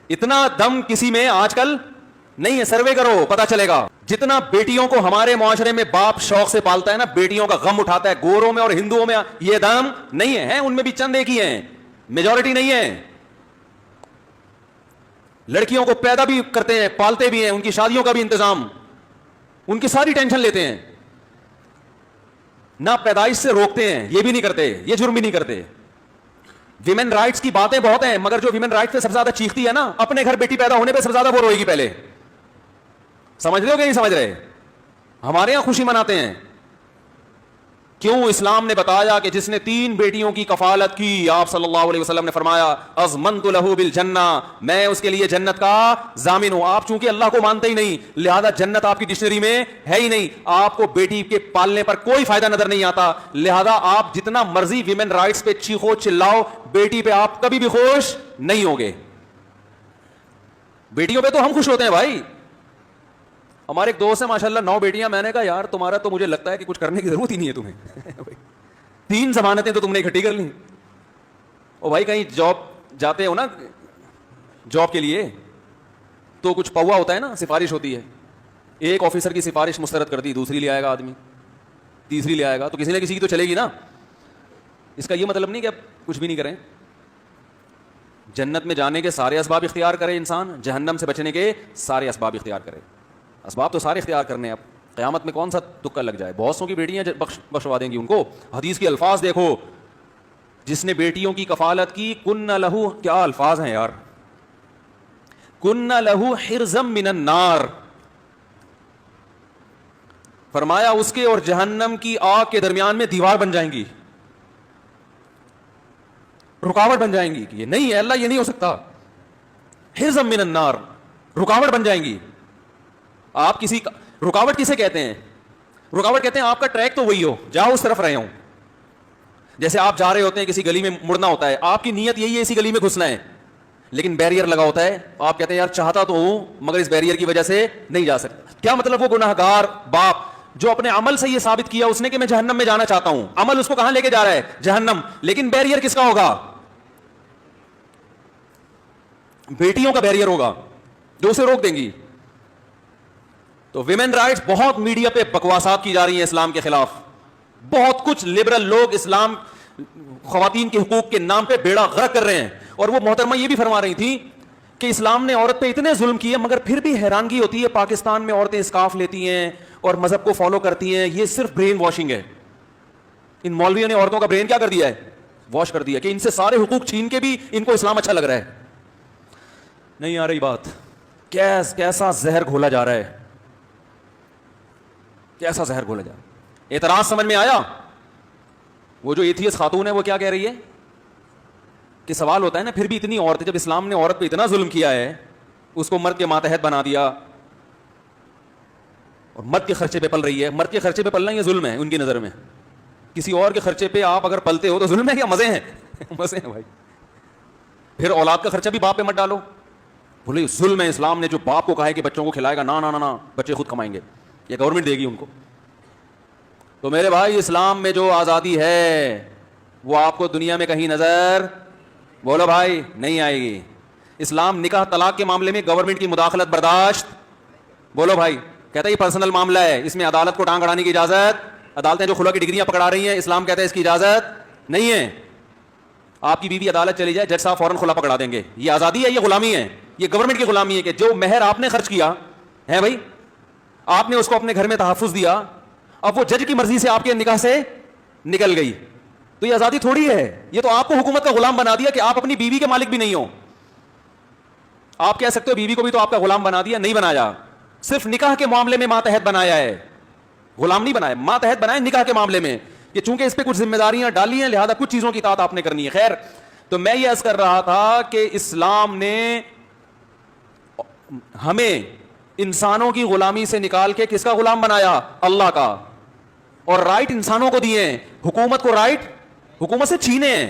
اتنا دم کسی میں آج کل نہیں ہے. سروے کرو پتا چلے گا. جتنا بیٹیوں کو ہمارے معاشرے میں باپ شوق سے پالتا ہے نا, بیٹیوں کا غم اٹھاتا ہے, گوروں میں اور ہندوؤں میں یہ دم نہیں ہے. ان میں بھی چند ایک ہی ہیں, میجورٹی نہیں ہے. لڑکیوں کو پیدا بھی کرتے ہیں, پالتے بھی ہیں, ان کی شادیوں کا بھی انتظام, ان کی ساری ٹینشن لیتے ہیں. نہ پیدائش سے روکتے ہیں, یہ بھی نہیں کرتے, یہ جرم بھی نہیں کرتے. ویمن رائٹس کی باتیں بہت ہیں, مگر جو ویمن رائٹس پہ سب سے زیادہ چیختی ہے نا, اپنے گھر بیٹی پیدا ہونے پہ سب سے زیادہ وہ روئے گی پہلے. سمجھ رہے ہو کہ نہیں سمجھ رہے؟ ہمارے یہاں خوشی مناتے ہیں. کیوں؟ اسلام نے بتایا کہ جس نے 3 بیٹیوں کی کفالت کی, آپ صلی اللہ علیہ وسلم نے فرمایا اضمنت لہ بالجنہ, میں اس کے لیے جنت کا ضامن ہوں. آپ چونکہ اللہ کو مانتے ہی نہیں, لہذا جنت آپ کی ڈکشنری میں ہے ہی نہیں. آپ کو بیٹی کے پالنے پر کوئی فائدہ نظر نہیں آتا, لہذا آپ جتنا مرضی ویمن رائٹس پہ چیخو چلاؤ, بیٹی پہ آپ کبھی بھی خوش نہیں ہوں گے. بیٹیوں پہ تو ہم خوش ہوتے ہیں بھائی. ہمارے ایک دوست ہے ماشاءاللہ 9 بیٹیاں. میں نے کہا یار تمہارا تو مجھے لگتا ہے کہ کچھ کرنے کی ضرورت ہی نہیں ہے تمہیں. 3 ضمانتیں تو تم نے اکٹھی کر لی. او بھائی کہیں جاب جاتے ہو نا, جاب کے لیے تو کچھ پوا ہوتا ہے نا, سفارش ہوتی ہے. ایک آفیسر کی سفارش مسترد کر دی, دوسری لے آئے گا آدمی, تیسری لے آئے گا, تو کسی نہ کسی کی تو چلے گی نا. اس کا یہ مطلب نہیں کہ اب کچھ بھی نہیں کریں. جنت میں جانے کے سارے اسباب اختیار کرے انسان, جہنم سے بچنے کے سارے اسباب اختیار کرے. اسباب تو سارے اختیار کرنے ہیں. اب قیامت میں کون سا تکا لگ جائے؟ بہت سو کی بیٹیاں بخشوا دیں گی ان کو. حدیث کے الفاظ دیکھو, جس نے بیٹیوں کی کفالت کی, کن لہو, کیا الفاظ ہیں یار, کن لہو حرزا من النار, فرمایا اس کے اور جہنم کی آگ کے درمیان میں دیوار بن جائیں گی, رکاوٹ بن جائیں گی. یہ نہیں ہے اللہ, یہ نہیں ہو سکتا. حرزا من النار, رکاوٹ بن جائیں گی. آپ کسی رکاوٹ کسے کہتے ہیں؟ رکاوٹ کہتے ہیں آپ کا ٹریک تو وہی ہو, جاؤ اس طرف رہے ہوں. جیسے آپ جا رہے ہوتے ہیں, کسی گلی میں مڑنا ہوتا ہے, آپ کی نیت یہی ہے اسی گلی میں گھسنا ہے, لیکن بیریئر لگا ہوتا ہے, آپ کہتے ہیں یار چاہتا تو ہوں مگر اس بیریئر کی وجہ سے نہیں جا سکتا. کیا مطلب؟ وہ گناہگار باپ جو اپنے عمل سے یہ ثابت کیا اس نے کہ میں جہنم میں جانا چاہتا ہوں, عمل اس کو کہاں لے کے جا رہا ہے؟ جہنم. لیکن بیریئر کس کا ہوگا؟ بیٹیوں کا بیریئر ہوگا جو اسے روک دیں گی. تو ویمن رائٹس, بہت میڈیا پہ بکواسات کی جا رہی ہیں اسلام کے خلاف. بہت کچھ لبرل لوگ اسلام خواتین کے حقوق کے نام پہ بیڑا غرق کر رہے ہیں. اور وہ محترمہ یہ بھی فرما رہی تھی کہ اسلام نے عورت پہ اتنے ظلم کیے, مگر پھر بھی حیرانگی ہوتی ہے پاکستان میں عورتیں اسکارف لیتی ہیں اور مذہب کو فالو کرتی ہیں. یہ صرف برین واشنگ ہے. ان مولویوں نے عورتوں کا برین کیا کر دیا ہے؟ واش کر دیا, کہ ان سے سارے حقوق چھین کے بھی ان کو اسلام اچھا لگ رہا ہے. نہیں آ رہی بات؟ کیسا زہر گھولا جا رہا ہے, کیسا زہر گھولا جا رہا ہے. اعتراض سمجھ میں آیا؟ وہ جو ایتھیس خاتون ہے وہ کیا کہہ رہی ہے کہ سوال ہوتا ہے نا, پھر بھی اتنی عورتیں, جب اسلام نے عورت پہ اتنا ظلم کیا ہے, اس کو مرد کے ماتحت بنا دیا اور مرد کے خرچے پہ پل رہی ہے. مرد کے خرچے پہ پلنا یہ ظلم ہے ان کی نظر میں. کسی اور کے خرچے پہ آپ اگر پلتے ہو تو ظلم ہے کیا؟ مزے ہیں مزے ہیں بھائی. پھر اولاد کا خرچہ بھی باپ پہ مت ڈالو. بولے ظلم ہے, اسلام نے جو باپ کو کہا ہے کہ بچوں کو کھلائے گا, نا نا نا, بچے خود کمائیں گے, یہ گورنمنٹ دے گی ان کو. تو میرے بھائی اسلام میں جو آزادی ہے وہ آپ کو دنیا میں کہیں نظر, بولو بھائی, نہیں آئے گی. اسلام نکاح طلاق کے معاملے میں گورنمنٹ کی مداخلت برداشت, بولو بھائی, کہتا ہے یہ پرسنل معاملہ ہے, اس میں عدالت کو ٹانگ اڑانے کی اجازت, عدالتیں جو خلا کی ڈگریاں پکڑا رہی ہیں اسلام کہتا ہے اس کی اجازت نہیں ہے. آپ کی بیوی عدالت چلی جائے, جج صاحب فوراً خلا پکڑا دیں گے. یہ آزادی ہے؟ یہ غلامی ہے. یہ گورنمنٹ کی غلامی ہے کہ جو مہر آپ نے خرچ کیا ہے بھائی, آپ نے اس کو اپنے گھر میں تحفظ دیا, اب وہ جج کی مرضی سے آپ کے نکاح سے نکل گئی, تو یہ آزادی تھوڑی ہے. یہ تو آپ کو حکومت کا غلام بنا دیا کہ آپ اپنی بیوی کے مالک بھی نہیں ہو. آپ کہہ سکتے ہو بیوی کو بھی تو آپ کا غلام بنا دیا, نہیں بنایا. صرف نکاح کے معاملے میں ماتحت بنایا ہے, غلام نہیں بنایا, ماتحت بنایا نکاح کے معاملے میں, کہ چونکہ اس پہ کچھ ذمہ داریاں ڈالی ہیں لہذا کچھ چیزوں کی اطاعت آپ نے کرنی ہے. خیر, تو میں یہ عرض کر رہا تھا کہ اسلام نے ہمیں انسانوں کی غلامی سے نکال کے کس کا غلام بنایا؟ اللہ کا. اور رائٹ انسانوں کو دیے ہیں, حکومت کو رائٹ حکومت سے چھینے ہیں.